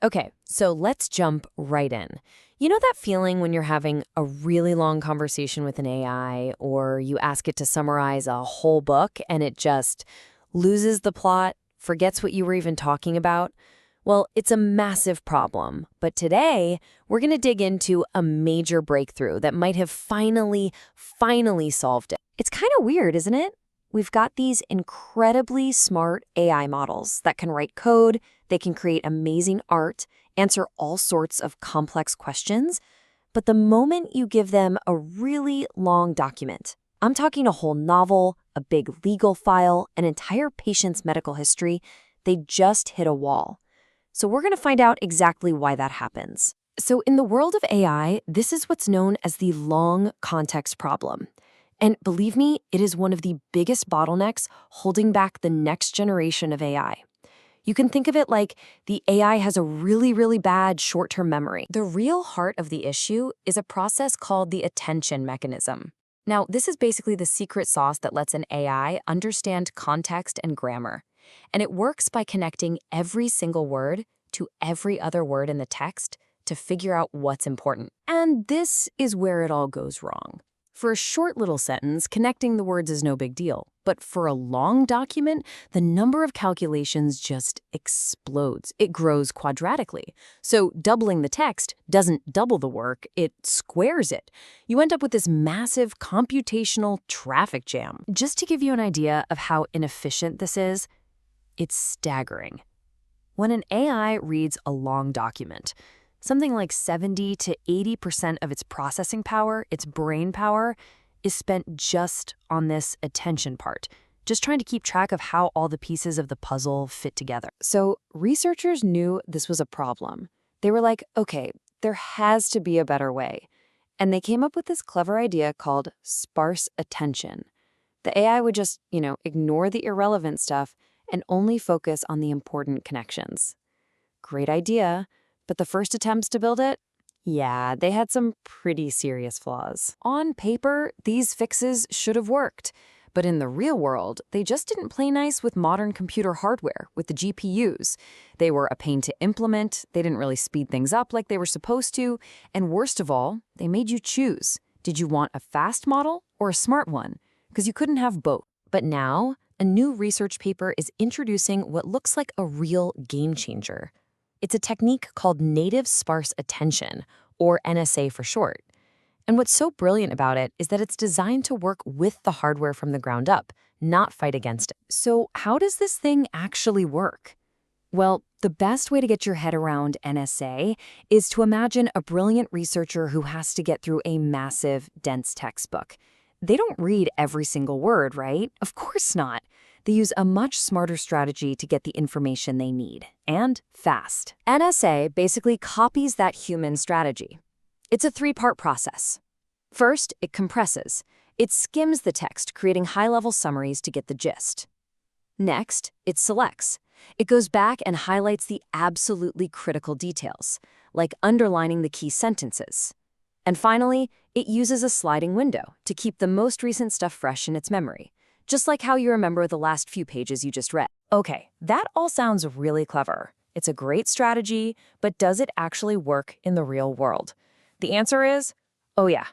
Okay, so let's jump right in. You know that feeling when you're having a really long conversation with an AI, or you ask it to summarize a whole book and it just loses the plot, forgets what you were even talking about? Well, it's a massive problem. But today, we're going to dig into a major breakthrough that might have finally solved it. It's kind of weird, isn't it? We've got these incredibly smart AI models that can write code, they can create amazing art, answer all sorts of complex questions. But the moment you give them a really long document, I'm talking a whole novel, a big legal file, an entire patient's medical history, they just hit a wall. So we're going to find out exactly why that happens. So in the world of AI, this is what's known as the long context problem. And believe me, it is one of the biggest bottlenecks holding back the next generation of AI. You can think of it like the AI has a really bad short-term memory. The real heart of the issue is a process called the attention mechanism. Now, this is basically the secret sauce that lets an AI understand context and grammar. And it works by connecting every single word to every other word in the text to figure out what's important. And this is where it all goes wrong. For a short little sentence, connecting the words is no big deal. But for a long document, the number of calculations just explodes. It grows quadratically. So doubling the text doesn't double the work, it squares it. You end up with this massive computational traffic jam. Just to give you an idea of how inefficient this is, it's staggering. When an AI reads a long document, something like 70 to 80% of its processing power, its brain power, is spent just on this attention part, just trying to keep track of how all the pieces of the puzzle fit together. So researchers knew this was a problem. They were like, okay, there has to be a better way. And they came up with this clever idea called sparse attention. The AI would just, ignore the irrelevant stuff and only focus on the important connections. Great idea. But the first attempts to build it? Yeah, they had some pretty serious flaws. On paper, these fixes should have worked. But in the real world, they just didn't play nice with modern computer hardware, with the GPUs. They were a pain to implement, they didn't really speed things up like they were supposed to, and worst of all, they made you choose. Did you want a fast model or a smart one? Because you couldn't have both. But now, a new research paper is introducing what looks like a real game changer. It's a technique called native sparse attention, or NSA for short. And what's so brilliant about it is that it's designed to work with the hardware from the ground up, not fight against it. So how does this thing actually work? Well, the best way to get your head around NSA is to imagine a brilliant researcher who has to get through a massive, dense textbook. They don't read every single word, right? Of course not. They use a much smarter strategy to get the information they need, and fast. NSA basically copies that human strategy. It's a three-part process. First, it compresses. It skims the text, creating high-level summaries to get the gist. Next, it selects. It goes back and highlights the absolutely critical details, like underlining the key sentences. And finally, it uses a sliding window to keep the most recent stuff fresh in its memory. Just like how you remember the last few pages you just read. Okay, that all sounds really clever. It's a great strategy, but does it actually work in the real world? The answer is, oh yeah.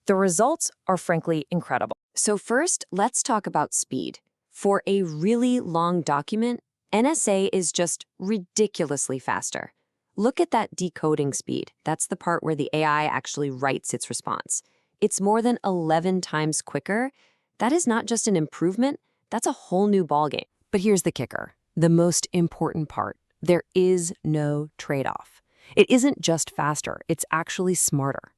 The results are frankly incredible. So first, let's talk about speed. For a really long document, NSA is just ridiculously faster. Look at that decoding speed. That's the part where the AI actually writes its response. It's more than 11 times quicker. That is not just an improvement, that's a whole new ballgame. But here's the kicker, the most important part. There is no trade-off. It isn't just faster, it's actually smarter.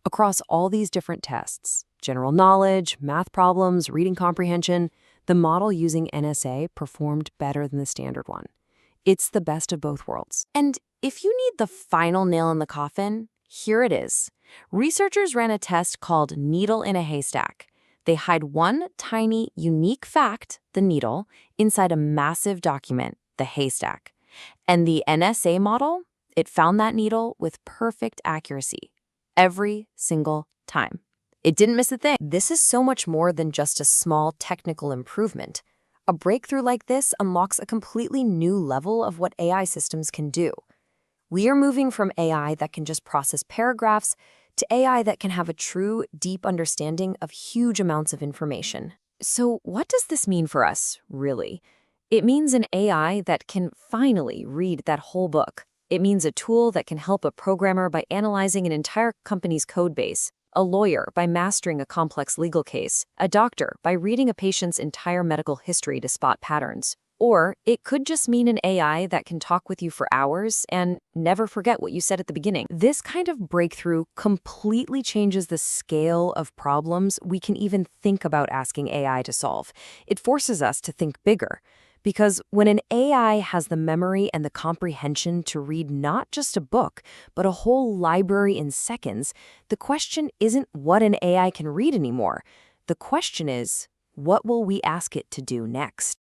Across all these different tests, general knowledge, math problems, reading comprehension, the model using NSA performed better than the standard one. It's the best of both worlds. And if you need the final nail in the coffin, here it is. Researchers ran a test called Needle in a Haystack. They hide one tiny, unique fact, the needle, inside a massive document, the haystack. And the NSA model, it found that needle with perfect accuracy every single time. It didn't miss a thing. This is so much more than just a small technical improvement. A breakthrough like this unlocks a completely new level of what AI systems can do. We are moving from AI that can just process paragraphs to AI that can have a true, deep understanding of huge amounts of information. So, what does this mean for us, really? It means an AI that can finally read that whole book. It means a tool that can help a programmer by analyzing an entire company's code base, a lawyer by mastering a complex legal case, a doctor by reading a patient's entire medical history to spot patterns. Or it could just mean an AI that can talk with you for hours and never forget what you said at the beginning. This kind of breakthrough completely changes the scale of problems we can even think about asking AI to solve. It forces us to think bigger. Because when an AI has the memory and the comprehension to read not just a book, but a whole library in seconds, the question isn't what an AI can read anymore. The question is, what will we ask it to do next?